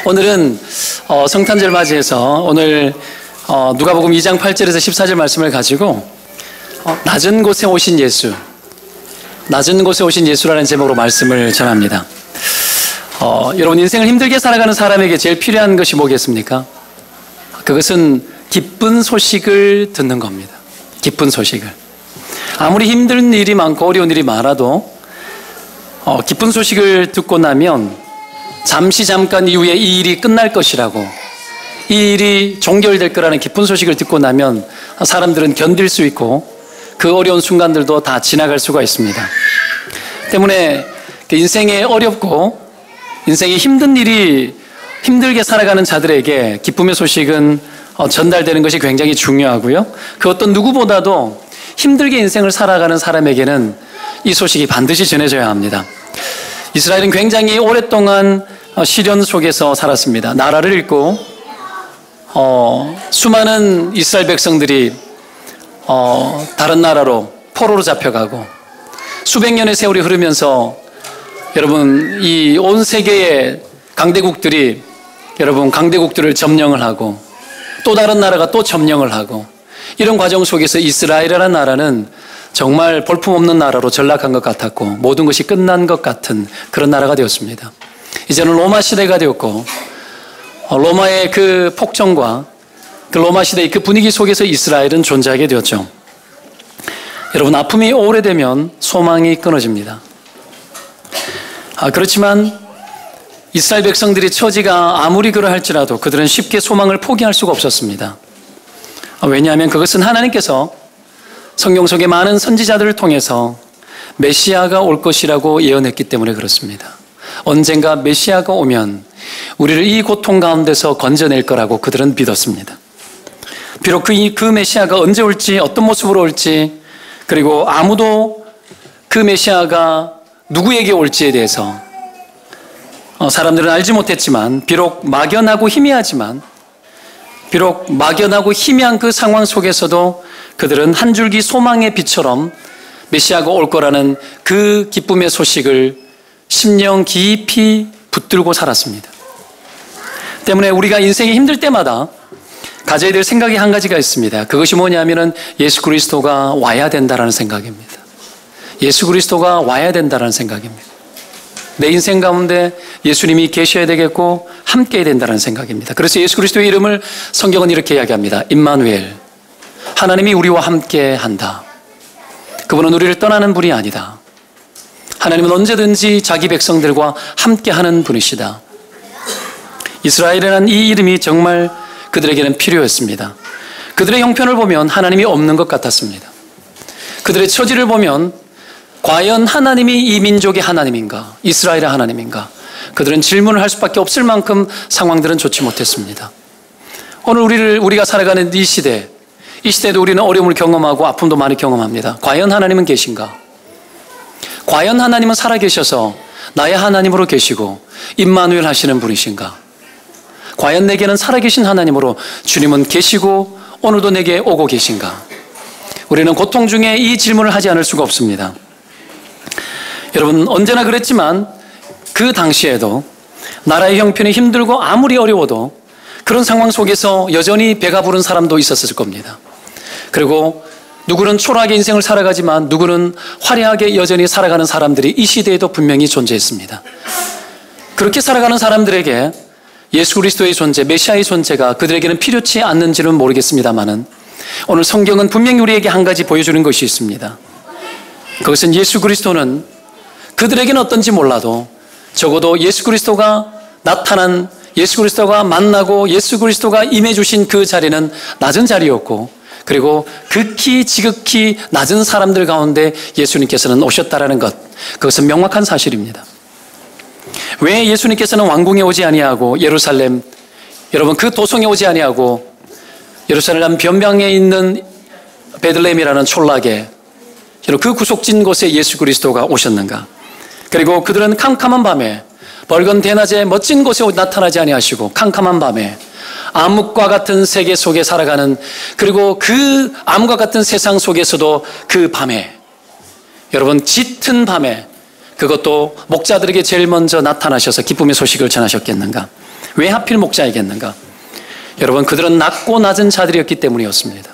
오늘은 성탄절 맞이해서 오늘 누가복음 2장 8절에서 14절 말씀을 가지고 낮은 곳에 오신 예수, 낮은 곳에 오신 예수라는 제목으로 말씀을 전합니다. 여러분, 인생을 힘들게 살아가는 사람에게 제일 필요한 것이 뭐겠습니까? 그것은 기쁜 소식을 듣는 겁니다. 기쁜 소식을. 아무리 힘든 일이 많고 어려운 일이 많아도 기쁜 소식을 듣고 나면 잠깐 이후에 이 일이 끝날 것이라고, 이 일이 종결될 거라는 기쁜 소식을 듣고 나면 사람들은 견딜 수 있고 그 어려운 순간들도 다 지나갈 수가 있습니다. 때문에 인생에 어렵고 인생에 힘든 일이 힘들게 살아가는 자들에게 기쁨의 소식은 전달되는 것이 굉장히 중요하고요. 그 어떤 누구보다도 힘들게 인생을 살아가는 사람에게는 이 소식이 반드시 전해져야 합니다. 이스라엘은 굉장히 오랫동안 시련 속에서 살았습니다. 나라를 잃고 수많은 이스라엘 백성들이 다른 나라로 포로로 잡혀가고 수백 년의 세월이 흐르면서 여러분, 이 온 세계의 강대국들이 강대국들을 점령을 하고 또 다른 나라가 또 점령을 하고, 이런 과정 속에서 이스라엘이라는 나라는 정말 볼품없는 나라로 전락한 것 같았고 모든 것이 끝난 것 같은 그런 나라가 되었습니다. 이제는 로마 시대가 되었고 로마의 그 폭정과 그 로마 시대의 그 분위기 속에서 이스라엘은 존재하게 되었죠. 여러분, 아픔이 오래되면 소망이 끊어집니다. 그렇지만 이스라엘 백성들의 처지가 아무리 그러할지라도 그들은 쉽게 소망을 포기할 수가 없었습니다. 왜냐하면 그것은 하나님께서 성경 속의 많은 선지자들을 통해서 메시아가 올 것이라고 예언했기 때문에 그렇습니다. 언젠가 메시아가 오면 우리를 이 고통 가운데서 건져낼 거라고 그들은 믿었습니다. 비록 그 메시아가 언제 올지, 어떤 모습으로 올지, 그리고 아무도 그 메시아가 누구에게 올지에 대해서 사람들은 알지 못했지만, 비록 막연하고 희미한 그 상황 속에서도 그들은 한 줄기 소망의 빛처럼 메시아가 올 거라는 그 기쁨의 소식을 심령 깊이 붙들고 살았습니다. 때문에 우리가 인생이 힘들 때마다 가져야 될 생각이 한 가지가 있습니다. 그것이 뭐냐면은 예수 그리스도가 와야 된다라는 생각입니다. 예수 그리스도가 와야 된다라는 생각입니다. 내 인생 가운데 예수님이 계셔야 되겠고 함께 해야 된다는 생각입니다. 그래서 예수 그리스도의 이름을 성경은 이렇게 이야기합니다. 임마누엘, 하나님이 우리와 함께 한다. 그분은 우리를 떠나는 분이 아니다. 하나님은 언제든지 자기 백성들과 함께 하는 분이시다. 이스라엘이라는 이 이름이 정말 그들에게는 필요했습니다. 그들의 형편을 보면 하나님이 없는 것 같았습니다. 그들의 처지를 보면 과연 하나님이 이 민족의 하나님인가, 이스라엘의 하나님인가, 그들은 질문을 할 수밖에 없을 만큼 상황들은 좋지 못했습니다. 오늘 우리가 살아가는 이 시대에도 우리는 어려움을 경험하고 아픔도 많이 경험합니다. 과연 하나님은 계신가? 과연 하나님은 살아계셔서 나의 하나님으로 계시고 임마누엘 하시는 분이신가? 과연 내게는 살아계신 하나님으로 주님은 계시고 오늘도 내게 오고 계신가? 우리는 고통 중에 이 질문을 하지 않을 수가 없습니다. 여러분, 언제나 그랬지만 그 당시에도 나라의 형편이 힘들고 아무리 어려워도 그런 상황 속에서 여전히 배가 부른 사람도 있었을 겁니다. 그리고 누구는 초라하게 인생을 살아가지만 누구는 화려하게 여전히 살아가는 사람들이 이 시대에도 분명히 존재했습니다. 그렇게 살아가는 사람들에게 예수 그리스도의 존재, 메시아의 존재가 그들에게는 필요치 않는지는 모르겠습니다만은 오늘 성경은 분명히 우리에게 한 가지 보여주는 것이 있습니다. 그것은 예수 그리스도는 그들에게는 어떤지 몰라도 적어도 예수 그리스도가 나타난, 예수 그리스도가 만나고 예수 그리스도가 임해주신 그 자리는 낮은 자리였고, 그리고 지극히 낮은 사람들 가운데 예수님께서는 오셨다라는 것, 그것은 명확한 사실입니다. 왜 예수님께서는 왕궁에 오지 아니하고 예루살렘, 여러분 그 도성에 오지 아니하고 예루살렘 변방에 있는 베들레헴이라는 촌락에 그 구속진 곳에 예수 그리스도가 오셨는가? 그리고 그들은 캄캄한 밤에 벌건 대낮에 멋진 곳에 나타나지 아니하시고 캄캄한 밤에 암흑과 같은 세계 속에 살아가는, 그리고 그 암과 같은 세상 속에서도 그 밤에, 여러분 짙은 밤에 그것도 목자들에게 제일 먼저 나타나셔서 기쁨의 소식을 전하셨겠는가? 왜 하필 목자이겠는가? 여러분, 그들은 낮고 낮은 자들이었기 때문이었습니다.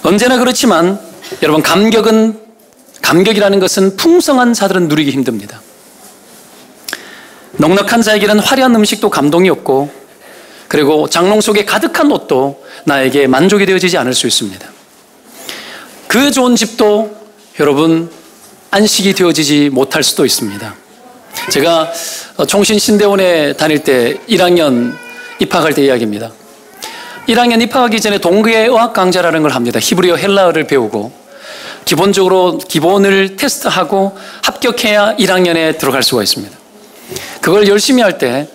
언제나 그렇지만 여러분, 감격이라는 것은 풍성한 자들은 누리기 힘듭니다. 넉넉한 자에게는 화려한 음식도 감동이 없고, 그리고 장롱 속에 가득한 옷도 나에게 만족이 되어지지 않을 수 있습니다. 그 좋은 집도 여러분 안식이 되어지지 못할 수도 있습니다. 제가 총신신대원에 다닐 때 1학년 입학할 때 이야기입니다. 1학년 입학하기 전에 동교의 의학 강좌라는 걸 합니다. 히브리어 헬라어를 배우고 기본적으로 기본을 테스트하고 합격해야 1학년에 들어갈 수가 있습니다. 그걸 열심히 할 때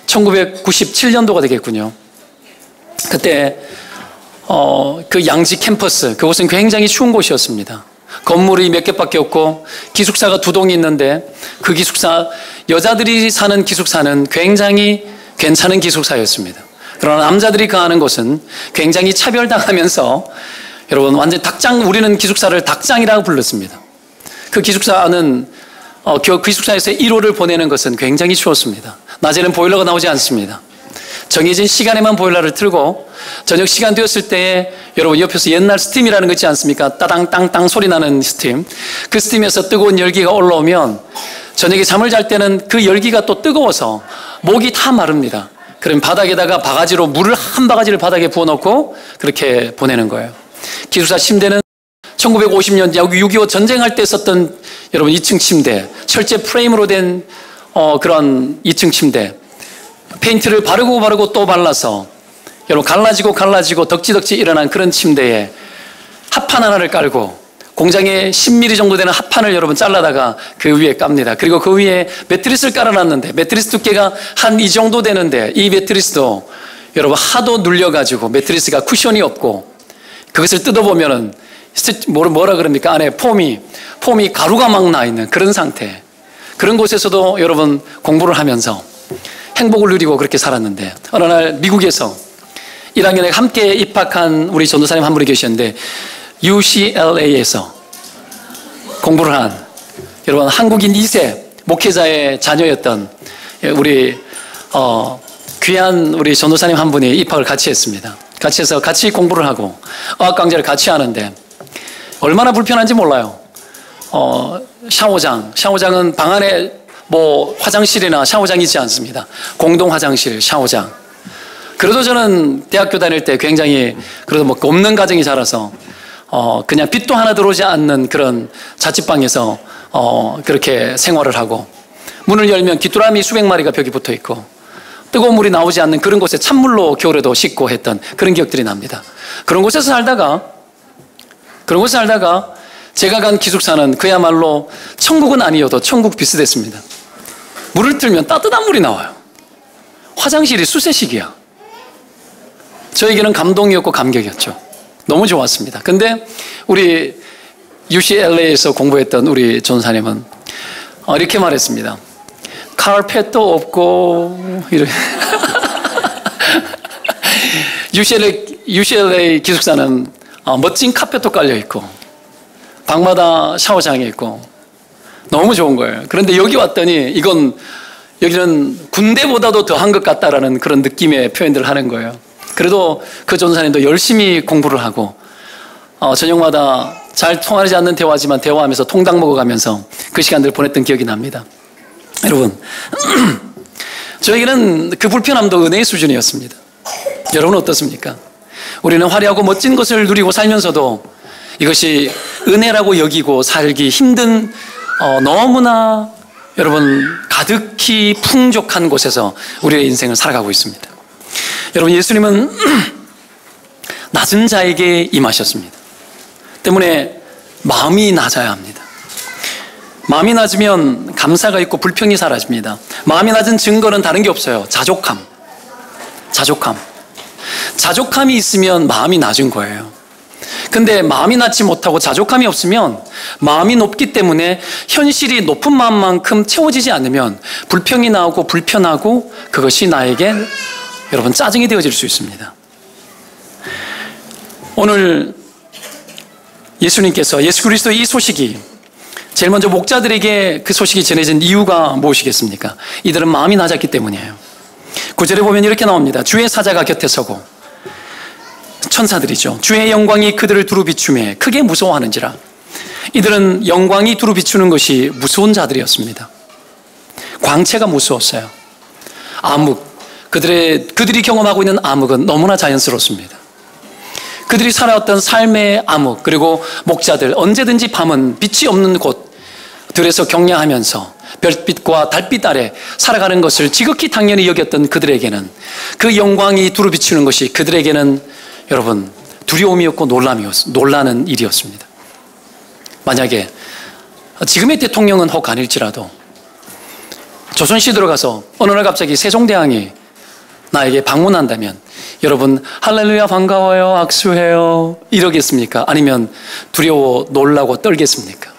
1997년도가 되겠군요. 그때 그 양지 캠퍼스, 그곳은 굉장히 추운 곳이었습니다. 건물이 몇 개밖에 없고 기숙사가 2동이 있는데 그 기숙사, 여자들이 사는 기숙사는 굉장히 괜찮은 기숙사였습니다. 그러나 남자들이 가는 곳은 굉장히 차별당하면서 여러분 완전 우리는 기숙사를 닭장이라고 불렀습니다. 그 기숙사는 기숙사에서 1호를 보내는 것은 굉장히 추웠습니다. 낮에는 보일러가 나오지 않습니다. 정해진 시간에만 보일러를 틀고 저녁 시간 되었을 때 여러분 옆에서 옛날 스팀이라는 거 있지 않습니까? 따당 땅땅 소리 나는 스팀. 그 스팀에서 뜨거운 열기가 올라오면 저녁에 잠을 잘 때는 그 열기가 또 뜨거워서 목이 다 마릅니다. 그럼 바닥에다가 바가지로 물을 한 바가지를 바닥에 부어놓고 그렇게 보내는 거예요. 기숙사 침대는 1950년 6.25 전쟁할 때 썼던 여러분 2층 침대, 철제 프레임으로 된 그런 2층 침대, 페인트를 바르고 또 발라서 여러분 갈라지고 덕지덕지 일어난 그런 침대에 합판 하나를 깔고 공장에 10mm 정도 되는 합판을 여러분 잘라다가 그 위에 깝니다. 그리고 그 위에 매트리스를 깔아놨는데 매트리스 두께가 한 이 정도 되는데 이 매트리스도 여러분 하도 눌려가지고 매트리스가 쿠션이 없고 그것을 뜯어보면은 뭐라 그럽니까? 안에 폼이 가루가 막 나 있는 그런 상태. 그런 곳에서도 여러분 공부를 하면서 행복을 누리고 그렇게 살았는데 어느 날 미국에서 1학년에 함께 입학한 우리 전도사님 한 분이 계셨는데 UCLA에서 공부를 한 여러분 한국인 2세 목회자의 자녀였던 우리 귀한 우리 전도사님 한 분이 입학을 같이 했습니다. 같이 해서 같이 공부를 하고 어학 강좌를 같이 하는데 얼마나 불편한지 몰라요. 샤워장은 방 안에 뭐 화장실이나 샤워장이 있지 않습니다. 공동 화장실, 샤워장. 그래도 저는 대학교 다닐 때 굉장히 그래도 뭐 없는 가정이 자라서 그냥 빛도 하나 들어오지 않는 그런 자취방에서 그렇게 생활을 하고 문을 열면 귀뚜라미 수백 마리가 벽에 붙어 있고 뜨거운 물이 나오지 않는 그런 곳에 찬물로 겨울에도 씻고 했던 그런 기억들이 납니다. 그런 곳에서 살다가 제가 간 기숙사는 그야말로 천국은 아니어도 천국 비슷했습니다. 물을 틀면 따뜻한 물이 나와요. 화장실이 수세식이야. 저에게는 감동이었고 감격이었죠. 너무 좋았습니다. 근데 우리 UCLA에서 공부했던 우리 전사님은 이렇게 말했습니다. 카펫도 없고 UCLA 기숙사는 멋진 카펫도 깔려 있고 방마다 샤워장이 있고 너무 좋은 거예요. 그런데 여기 왔더니 여기는 군대보다도 더한 것 같다라는 그런 느낌의 표현들을 하는 거예요. 그래도 그 전사님도 열심히 공부를 하고 저녁마다 잘 통하지 않는 대화지만 대화하면서 통닭 먹어가면서 그 시간들을 보냈던 기억이 납니다. 여러분, 저에게는 그 불편함도 은혜의 수준이었습니다. 여러분은 어떻습니까? 우리는 화려하고 멋진 것을 누리고 살면서도 이것이 은혜라고 여기고 살기 힘든 너무나 여러분 가득히 풍족한 곳에서 우리의 인생을 살아가고 있습니다. 여러분, 예수님은 낮은 자에게 임하셨습니다. 때문에 마음이 낮아야 합니다. 마음이 낮으면 감사가 있고 불평이 사라집니다. 마음이 낮은 증거는 다른 게 없어요. 자족함이 있으면 마음이 낮은 거예요. 근데 마음이 낮지 못하고 자족함이 없으면 마음이 높기 때문에 현실이 높은 마음만큼 채워지지 않으면 불평이 나오고 불편하고 그것이 나에게 여러분 짜증이 되어질 수 있습니다. 오늘 예수님께서 예수 그리스도의 이 소식이 제일 먼저 목자들에게 그 소식이 전해진 이유가 무엇이겠습니까? 이들은 마음이 낮았기 때문이에요. 9절에 보면 이렇게 나옵니다. 주의 사자가 곁에 서고, 천사들이죠. 주의 영광이 그들을 두루 비추매 크게 무서워하는지라. 이들은 영광이 두루 비추는 것이 무서운 자들이었습니다. 광채가 무서웠어요. 암흑, 그들이 경험하고 있는 암흑은 너무나 자연스럽습니다. 그들이 살아왔던 삶의 암흑, 그리고 목자들, 언제든지 밤은 빛이 없는 곳들에서 격려하면서 별빛과 달빛 아래 살아가는 것을 지극히 당연히 여겼던 그들에게는, 그 영광이 두루 비추는 것이 그들에게는 여러분 두려움이었고 놀라는 일이었습니다. 만약에 지금의 대통령은 혹 아닐지라도 조선시대 들어가서 어느 날 갑자기 세종대왕이 나에게 방문한다면 여러분 할렐루야 반가워요 악수해요 이러겠습니까? 아니면 두려워 놀라고 떨겠습니까?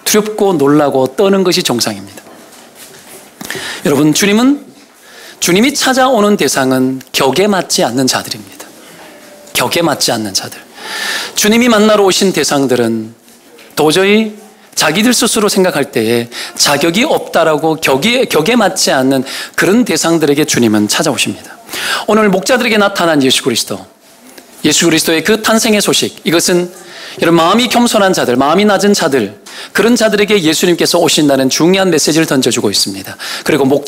두렵고 놀라고 떠는 것이 정상입니다. 여러분, 주님이 찾아오는 대상은 격에 맞지 않는 자들입니다. 격에 맞지 않는 자들. 주님이 만나러 오신 대상들은 도저히 자기들 스스로 생각할 때에 자격이 없다라고 격에 맞지 않는 그런 대상들에게 주님은 찾아오십니다. 오늘 목자들에게 나타난 예수 그리스도의 그 탄생의 소식, 이것은 여러분 마음이 겸손한 자들, 마음이 낮은 자들, 그런 자들에게 예수님께서 오신다는 중요한 메시지를 던져주고 있습니다. 그리고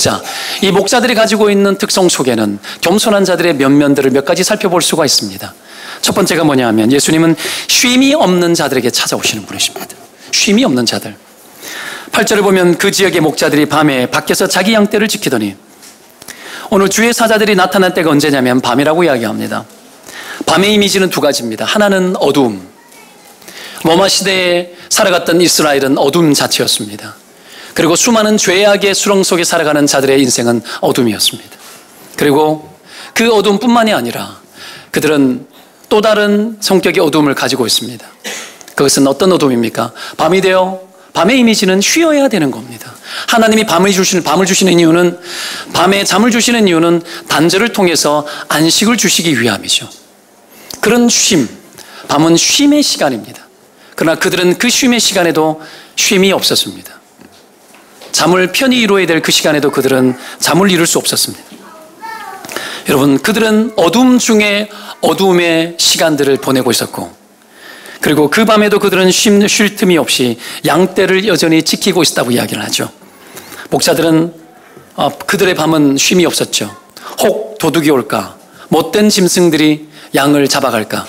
이 목자들이 가지고 있는 특성 속에는 겸손한 자들의 면면들을 몇 가지 살펴볼 수가 있습니다. 첫 번째가 뭐냐 하면 예수님은 쉼이 없는 자들에게 찾아오시는 분이십니다. 쉼이 없는 자들. 8절을 보면 그 지역의 목자들이 밤에 밖에서 자기 양떼를 지키더니, 오늘 주의 사자들이 나타난 때가 언제냐면 밤이라고 이야기합니다. 밤의 이미지는 두 가지입니다. 하나는 어두움. 로마 시대에 살아갔던 이스라엘은 어둠 자체였습니다. 그리고 수많은 죄악의 수렁 속에 살아가는 자들의 인생은 어둠이었습니다. 그리고 그 어둠뿐만이 아니라 그들은 또 다른 성격의 어둠을 가지고 있습니다. 그것은 어떤 어둠입니까? 밤의 이미지는 쉬어야 되는 겁니다. 하나님이 밤을 주시는 이유는, 밤에 잠을 주시는 이유는 단절을 통해서 안식을 주시기 위함이죠. 그런 쉼, 밤은 쉼의 시간입니다. 그러나 그들은 그 쉼의 시간에도 쉼이 없었습니다. 잠을 편히 이루어야 될 그 시간에도 그들은 잠을 이룰 수 없었습니다. 여러분, 그들은 어둠 중에 어둠의 시간들을 보내고 있었고, 그리고 그 밤에도 그들은 쉴 틈이 없이 양떼를 여전히 지키고 있었다고 이야기를 하죠. 목자들은 그들의 밤은 쉼이 없었죠. 혹 도둑이 올까, 못된 짐승들이 양을 잡아갈까.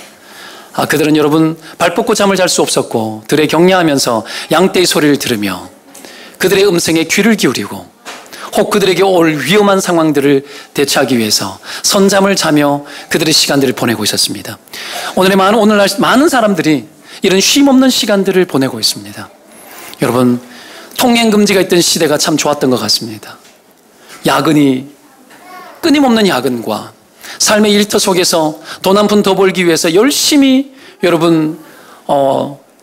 그들은 여러분 발 뻗고 잠을 잘 수 없었고, 들에 격려하면서 양떼의 소리를 들으며 그들의 음성에 귀를 기울이고, 혹 그들에게 올 위험한 상황들을 대처하기 위해서 선잠을 자며 그들의 시간들을 보내고 있었습니다. 오늘날 많은 사람들이 이런 쉼 없는 시간들을 보내고 있습니다. 여러분, 통행금지가 있던 시대가 참 좋았던 것 같습니다. 끊임없는 야근과 삶의 일터 속에서 돈 한 푼 더 벌기 위해서 열심히 여러분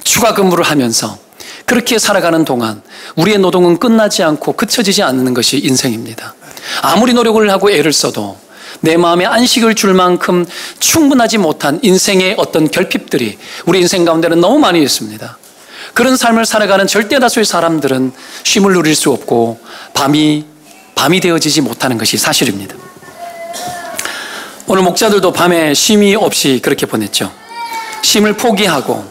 추가 근무를 하면서 그렇게 살아가는 동안 우리의 노동은 끝나지 않고 그쳐지지 않는 것이 인생입니다. 아무리 노력을 하고 애를 써도 내 마음에 안식을 줄 만큼 충분하지 못한 인생의 어떤 결핍들이 우리 인생 가운데는 너무 많이 있습니다. 그런 삶을 살아가는 절대 다수의 사람들은 쉼을 누릴 수 없고 밤이 되어지지 못하는 것이 사실입니다. 오늘 목자들도 밤에 쉼이 없이 그렇게 보냈죠. 쉼을 포기하고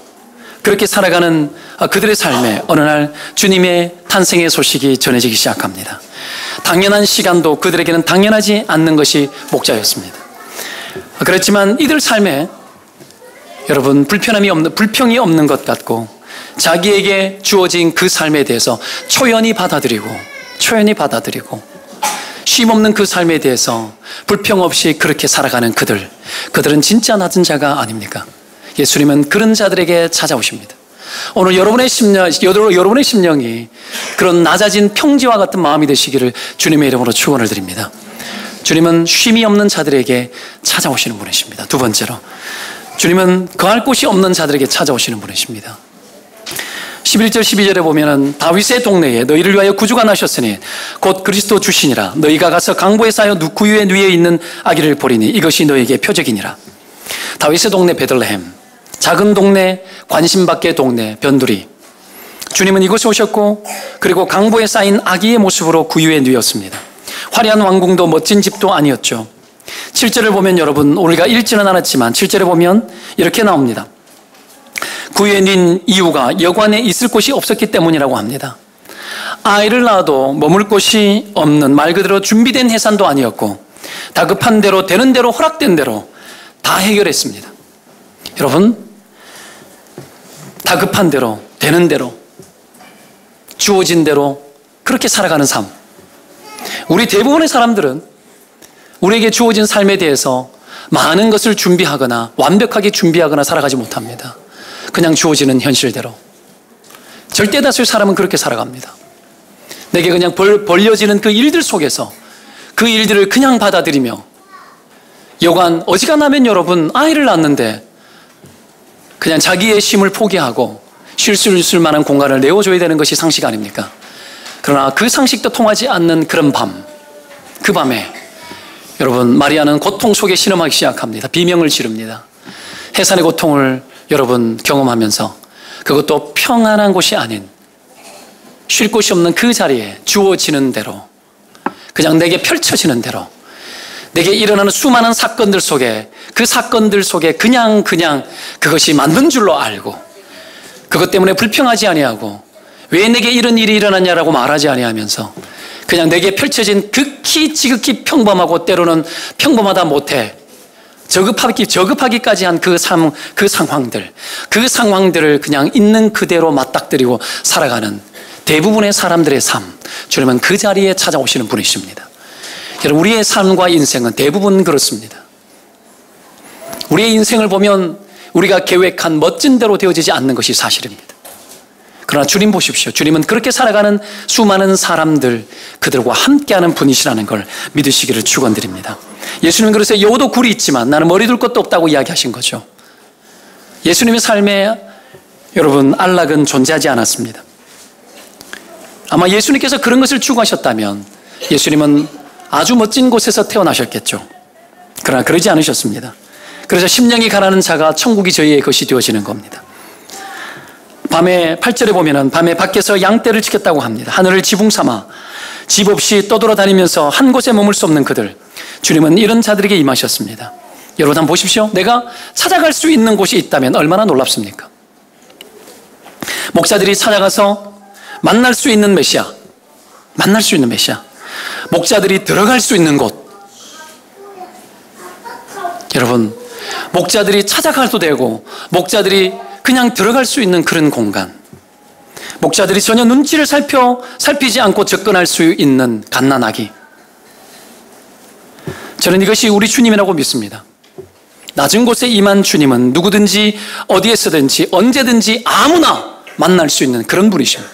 그렇게 살아가는 그들의 삶에 어느 날 주님의 탄생의 소식이 전해지기 시작합니다. 당연한 시간도 그들에게는 당연하지 않는 것이 목자였습니다. 그렇지만 이들 삶에 여러분 불평이 없는 것 같고, 자기에게 주어진 그 삶에 대해서 초연히 받아들이고 쉼 없는 그 삶에 대해서 불평 없이 그렇게 살아가는 그들은 진짜 낮은 자가 아닙니까? 예수님은 그런 자들에게 찾아오십니다. 오늘 여러분의 심령이 그런 낮아진 평지와 같은 마음이 되시기를 주님의 이름으로 축원을 드립니다. 주님은 쉼이 없는 자들에게 찾아오시는 분이십니다. 두 번째로, 주님은 거할 곳이 없는 자들에게 찾아오시는 분이십니다. 11절 12절에 보면은 다윗의 동네에 너희를 위하여 구주가 나셨으니 곧 그리스도 주시니라. 너희가 가서 강보에 쌓여 구유에 누에 있는 아기를 보리니 이것이 너희에게 표적이니라. 다윗의 동네 베들레헴, 작은 동네, 관심밖의 동네 변두리. 주님은 이곳에 오셨고, 그리고 강보에 쌓인 아기의 모습으로 구유에 누였습니다. 화려한 왕궁도 멋진 집도 아니었죠. 7절을 보면 여러분, 우리가 읽지는 않았지만 7절에 보면 이렇게 나옵니다. 구유에 낸 이유가 여관에 있을 곳이 없었기 때문이라고 합니다. 아이를 낳아도 머물 곳이 없는, 말 그대로 준비된 해산도 아니었고, 다급한 대로, 되는 대로, 허락된 대로 다 해결했습니다. 여러분, 다급한 대로, 되는 대로, 주어진 대로 그렇게 살아가는 삶. 우리 대부분의 사람들은 우리에게 주어진 삶에 대해서 많은 것을 준비하거나 완벽하게 준비하거나 살아가지 못합니다. 그냥 주어지는 현실대로. 절대 다수의 사람은 그렇게 살아갑니다. 내게 그냥 벌려지는 그 일들 속에서 그 일들을 그냥 받아들이며, 여관 어지간하면 여러분 아이를 낳는데 그냥 자기의 쉼을 포기하고 쉴 수 있을 만한 공간을 내어줘야 되는 것이 상식 아닙니까? 그러나 그 상식도 통하지 않는 그런 밤, 그 밤에 여러분 마리아는 고통 속에 신음하기 시작합니다. 비명을 지릅니다. 해산의 고통을 여러분 경험하면서, 그것도 평안한 곳이 아닌 쉴 곳이 없는 그 자리에 주어지는 대로, 그냥 내게 펼쳐지는 대로, 내게 일어나는 수많은 사건들 속에, 그 사건들 속에 그냥 그것이 맞는 줄로 알고, 그것 때문에 불평하지 아니하고, 왜 내게 이런 일이 일어났냐라고 말하지 아니하면서 그냥 내게 펼쳐진 극히 지극히 평범하고 때로는 평범하다 못해 저급하기까지 한 그 상황들을 그냥 있는 그대로 맞닥뜨리고 살아가는 대부분의 사람들의 삶, 주님은 그 자리에 찾아오시는 분이십니다. 여러분, 우리의 삶과 인생은 대부분 그렇습니다. 우리의 인생을 보면 우리가 계획한 멋진 대로 되어지지 않는 것이 사실입니다. 그러나 주님 보십시오. 주님은 그렇게 살아가는 수많은 사람들, 그들과 함께하는 분이시라는 걸 믿으시기를 축원드립니다. 예수님은 그래서 여우도 굴이 있지만 나는 머리 둘 것도 없다고 이야기하신 거죠. 예수님의 삶에 여러분 안락은 존재하지 않았습니다. 아마 예수님께서 그런 것을 추구하셨다면 예수님은 아주 멋진 곳에서 태어나셨겠죠. 그러나 그러지 않으셨습니다. 그래서 심령이 가난한 자가 천국이 저희의 것이 되어지는 겁니다. 밤에 8절에 보면은 밤에 밖에서 양떼를 지켰다고 합니다. 하늘을 지붕 삼아 집 없이 떠돌아다니면서 한 곳에 머물 수 없는 그들, 주님은 이런 자들에게 임하셨습니다. 여러분 한번 보십시오. 내가 찾아갈 수 있는 곳이 있다면 얼마나 놀랍습니까? 목자들이 찾아가서 만날 수 있는 메시아, 목자들이 들어갈 수 있는 곳, 여러분 목자들이 찾아가도 되고 목자들이 그냥 들어갈 수 있는 그런 공간, 목자들이 전혀 눈치를 살피지 않고 접근할 수 있는 갓난아기. 저는 이것이 우리 주님이라고 믿습니다. 낮은 곳에 임한 주님은 누구든지 어디에서든지 언제든지 아무나 만날 수 있는 그런 분이십니다.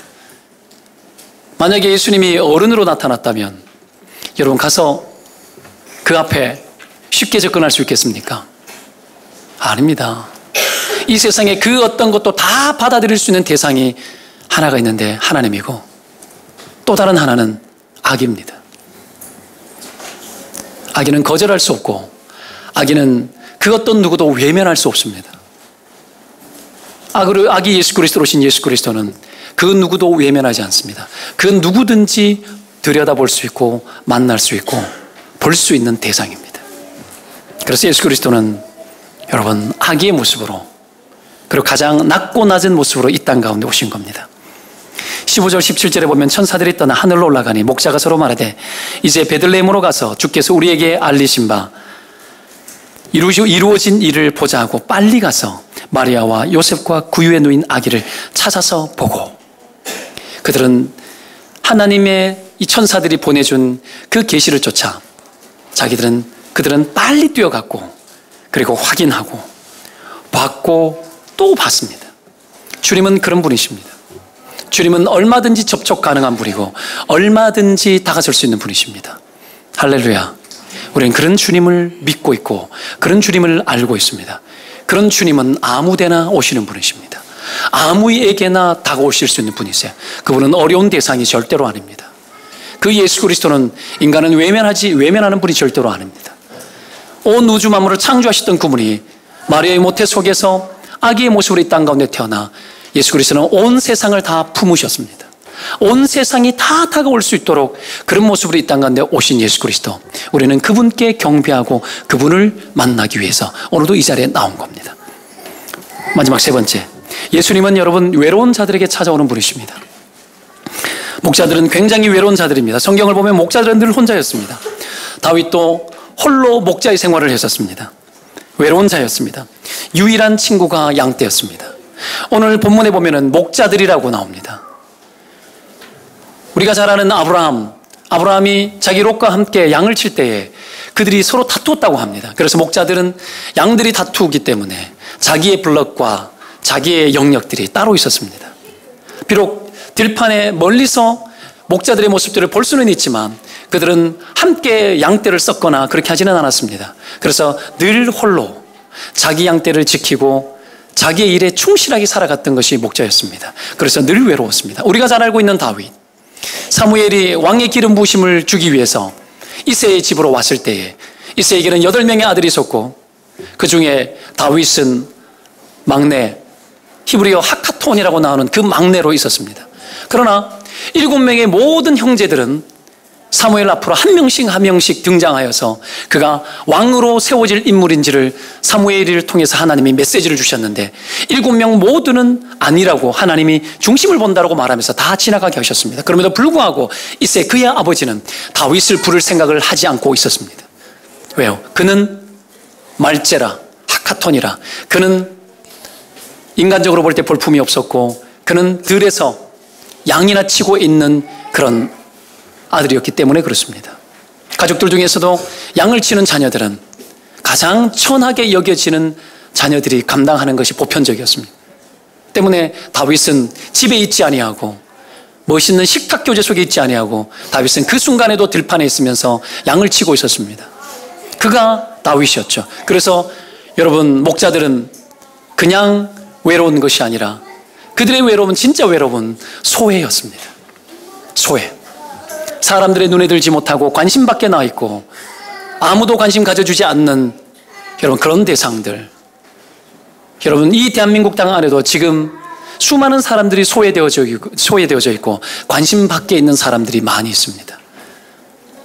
만약에 예수님이 어른으로 나타났다면 여러분 가서 그 앞에 쉽게 접근할 수 있겠습니까? 아닙니다. 이 세상에 그 어떤 것도 다 받아들일 수 있는 대상이 하나가 있는데 하나님이고, 또 다른 하나는 악입니다. 악인은 거절할 수 없고, 악인은 그 어떤 누구도 외면할 수 없습니다. 악이 예수 그리스도로 오신 예수 그리스도는 그 누구도 외면하지 않습니다. 그 누구든지 들여다볼 수 있고 만날 수 있고 볼 수 있는 대상입니다. 그래서 예수 그리스도는 여러분 아기의 모습으로, 그리고 가장 낮고 낮은 모습으로 이 땅 가운데 오신 겁니다. 15절 17절에 보면 천사들이 떠나 하늘로 올라가니 목자가 서로 말하되 이제 베들레헴으로 가서 주께서 우리에게 알리신 바 이루어진 일을 보자 하고 빨리 가서 마리아와 요셉과 구유에 누인 아기를 찾아서 보고, 그들은 하나님의 이 천사들이 보내준 그 계시를 쫓아 그들은 빨리 뛰어갔고, 그리고 확인하고 봤고 또 봤습니다. 주님은 그런 분이십니다. 주님은 얼마든지 접촉 가능한 분이고 얼마든지 다가설 수 있는 분이십니다. 할렐루야. 우리는 그런 주님을 믿고 있고 그런 주님을 알고 있습니다. 그런 주님은 아무데나 오시는 분이십니다. 아무에게나 다가오실 수 있는 분이세요. 그분은 어려운 대상이 절대로 아닙니다. 그 예수 그리스도는 인간은 외면하는 분이 절대로 아닙니다. 온 우주 만물을 창조하셨던 그분이 마리아의 모태 속에서 아기의 모습으로 이 땅 가운데 태어나 예수 그리스도는 온 세상을 다 품으셨습니다. 온 세상이 다 다가올 수 있도록 그런 모습으로 이 땅 가운데 오신 예수 그리스도, 우리는 그분께 경배하고 그분을 만나기 위해서 오늘도 이 자리에 나온 겁니다. 마지막 세 번째, 예수님은 여러분 외로운 자들에게 찾아오는 분이십니다. 목자들은 굉장히 외로운 자들입니다. 성경을 보면 목자들은 늘 혼자였습니다. 다윗도 홀로 목자의 생활을 했었습니다. 외로운 자였습니다. 유일한 친구가 양떼였습니다. 오늘 본문에 보면은 목자들이라고 나옵니다. 우리가 잘 아는 아브라함이 자기 롯과 함께 양을 칠 때에 그들이 서로 다투었다고 합니다. 그래서 목자들은 양들이 다투기 때문에 자기의 블럭과 자기의 영역들이 따로 있었습니다. 비록 들판에 멀리서 목자들의 모습들을 볼 수는 있지만 그들은 함께 양떼를 썩거나 그렇게 하지는 않았습니다. 그래서 늘 홀로 자기 양떼를 지키고 자기의 일에 충실하게 살아갔던 것이 목자였습니다. 그래서 늘 외로웠습니다. 우리가 잘 알고 있는 다윗, 사무엘이 왕의 기름 부으심을 주기 위해서 이새의 집으로 왔을 때에 이새에게는 8명의 아들이 있었고 그 중에 다윗은 막내, 히브리어 하카톤이라고 나오는 그 막내로 있었습니다. 그러나 7명의 모든 형제들은 사무엘 앞으로 한 명씩 등장하여서 그가 왕으로 세워질 인물인지를 사무엘을 통해서 하나님이 메시지를 주셨는데 7명 모두는 아니라고 하나님이 중심을 본다고 말하면서 다 지나가게 하셨습니다. 그럼에도 불구하고 이새 그의 아버지는 다윗을 부를 생각을 하지 않고 있었습니다. 왜요? 그는 말제라, 하카톤이라, 그는 인간적으로 볼 때 볼품이 없었고 그는 들에서 양이나 치고 있는 그런 아들이었기 때문에 그렇습니다. 가족들 중에서도 양을 치는 자녀들은 가장 천하게 여겨지는 자녀들이 감당하는 것이 보편적이었습니다. 때문에 다윗은 집에 있지 아니하고 멋있는 식탁 교제 속에 있지 아니하고 다윗은 그 순간에도 들판에 있으면서 양을 치고 있었습니다. 그가 다윗이었죠. 그래서 여러분, 목자들은 그냥 외로운 것이 아니라 그들의 외로움은 진짜 외로운 소외였습니다. 소외. 사람들의 눈에 들지 못하고 관심 밖에 나 있고 아무도 관심 가져주지 않는 여러분 그런 대상들. 여러분, 이 대한민국 땅 안에도 지금 수많은 사람들이 소외되어져 있고 관심 밖에 있는 사람들이 많이 있습니다.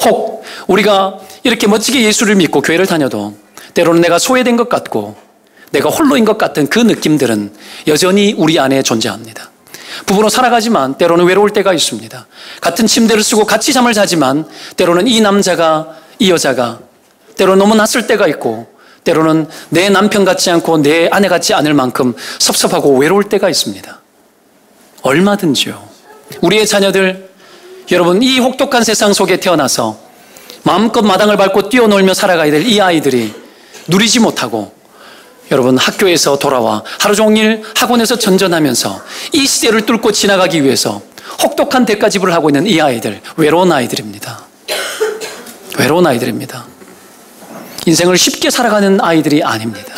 혹 우리가 이렇게 멋지게 예수를 믿고 교회를 다녀도 때로는 내가 소외된 것 같고 내가 홀로인 것 같은 그 느낌들은 여전히 우리 안에 존재합니다. 부부로 살아가지만 때로는 외로울 때가 있습니다. 같은 침대를 쓰고 같이 잠을 자지만 때로는 이 남자가, 이 여자가 때로는 너무 낯설 때가 있고 때로는 내 남편 같지 않고 내 아내 같지 않을 만큼 섭섭하고 외로울 때가 있습니다. 얼마든지요. 우리의 자녀들, 여러분, 이 혹독한 세상 속에 태어나서 마음껏 마당을 밟고 뛰어놀며 살아가야 될 이 아이들이 누리지 못하고 여러분 학교에서 돌아와 하루 종일 학원에서 전전하면서 이 시대를 뚫고 지나가기 위해서 혹독한 대가집을 하고 있는 이 아이들, 외로운 아이들입니다. 외로운 아이들입니다. 인생을 쉽게 살아가는 아이들이 아닙니다.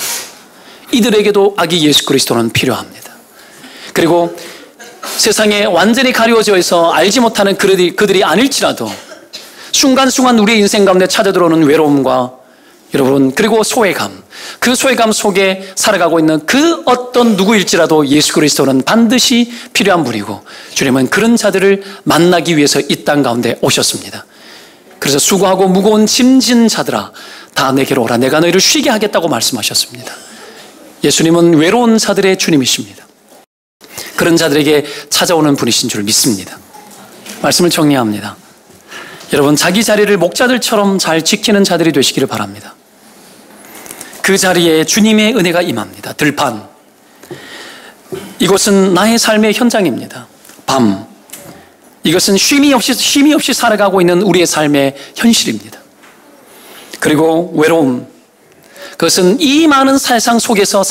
이들에게도 아기 예수 그리스도는 필요합니다. 그리고 세상에 완전히 가려져 있어 알지 못하는 그들이 아닐지라도 순간순간 우리의 인생 가운데 찾아들어오는 외로움과 여러분, 그리고 소외감, 그 소외감 속에 살아가고 있는 그 어떤 누구일지라도 예수 그리스도는 반드시 필요한 분이고 주님은 그런 자들을 만나기 위해서 이 땅 가운데 오셨습니다. 그래서 수고하고 무거운 짐진 자들아 다 내게로 오라, 내가 너희를 쉬게 하겠다고 말씀하셨습니다. 예수님은 외로운 자들의 주님이십니다. 그런 자들에게 찾아오는 분이신 줄 믿습니다. 말씀을 정리합니다. 여러분, 자기 자리를 목자들처럼 잘 지키는 자들이 되시기를 바랍니다. 그 자리에 주님의 은혜가 임합니다. 들판, 이곳은 나의 삶의 현장입니다. 밤, 이것은 쉼이 없이 살아가고 있는 우리의 삶의 현실입니다. 그리고 외로움, 그것은 이 많은 세상 속에서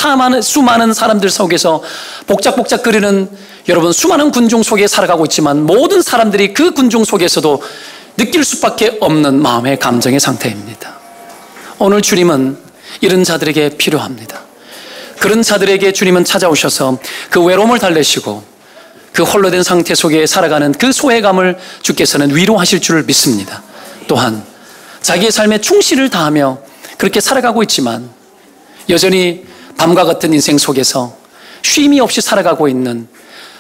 수많은 사람들 속에서 복작복작거리는 여러분 수많은 군중 속에 살아가고 있지만 모든 사람들이 그 군중 속에서도 느낄 수밖에 없는 마음의 감정의 상태입니다. 오늘 주님은 이런 자들에게 필요합니다. 그런 자들에게 주님은 찾아오셔서 그 외로움을 달래시고 그 홀로 된 상태 속에 살아가는 그 소외감을 주께서는 위로하실 줄을 믿습니다. 또한 자기의 삶에 충실을 다하며 그렇게 살아가고 있지만 여전히 밤과 같은 인생 속에서 쉼이 없이 살아가고 있는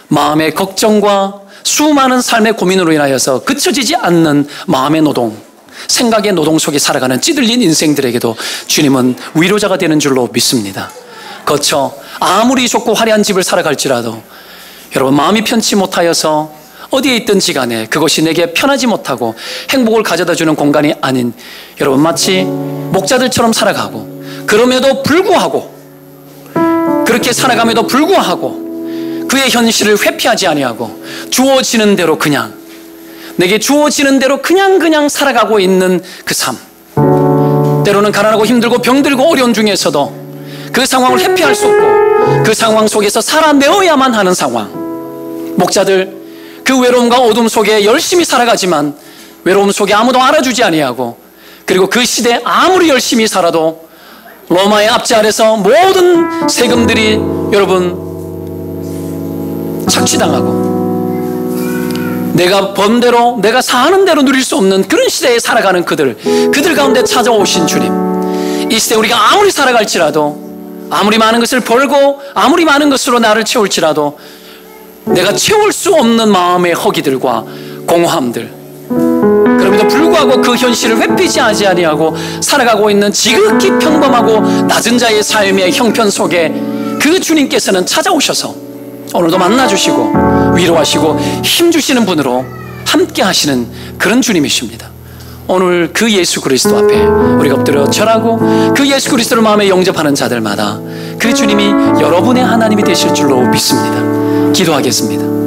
마음의 걱정과 수많은 삶의 고민으로 인하여서 그쳐지지 않는 마음의 노동, 생각의 노동 속에 살아가는 찌들린 인생들에게도 주님은 위로자가 되는 줄로 믿습니다. 거쳐 아무리 좁고 화려한 집을 살아갈지라도 여러분, 마음이 편치 못하여서 어디에 있든지 간에 그것이 내게 편하지 못하고 행복을 가져다주는 공간이 아닌, 여러분, 마치 목자들처럼 살아가고, 그럼에도 불구하고, 그렇게 살아감에도 불구하고 그의 현실을 회피하지 아니하고 주어지는 대로 그냥, 내게 주어지는 대로 그냥 살아가고 있는 그 삶, 때로는 가난하고 힘들고 병들고 어려운 중에서도 그 상황을 회피할 수 없고 그 상황 속에서 살아내어야만 하는 상황. 목자들, 그 외로움과 어둠 속에 열심히 살아가지만 외로움 속에 아무도 알아주지 아니하고, 그리고 그 시대에 아무리 열심히 살아도 로마의 압제 아래서 모든 세금들이 여러분 착취당하고 내가 번 대로, 내가 사는 대로 누릴 수 없는 그런 시대에 살아가는 그들 가운데 찾아오신 주님, 이 시대 우리가 아무리 살아갈지라도, 아무리 많은 것을 벌고 아무리 많은 것으로 나를 채울지라도 내가 채울 수 없는 마음의 허기들과 공허함들, 그럼에도 불구하고 그 현실을 회피지 아니하고 살아가고 있는 지극히 평범하고 낮은 자의 삶의 형편 속에 그 주님께서는 찾아오셔서 오늘도 만나주시고 위로하시고 힘주시는 분으로 함께 하시는 그런 주님이십니다. 오늘 그 예수 그리스도 앞에 우리가 엎드려 절하고 그 예수 그리스도를 마음에 영접하는 자들마다 그 주님이 여러분의 하나님이 되실 줄로 믿습니다. 기도하겠습니다.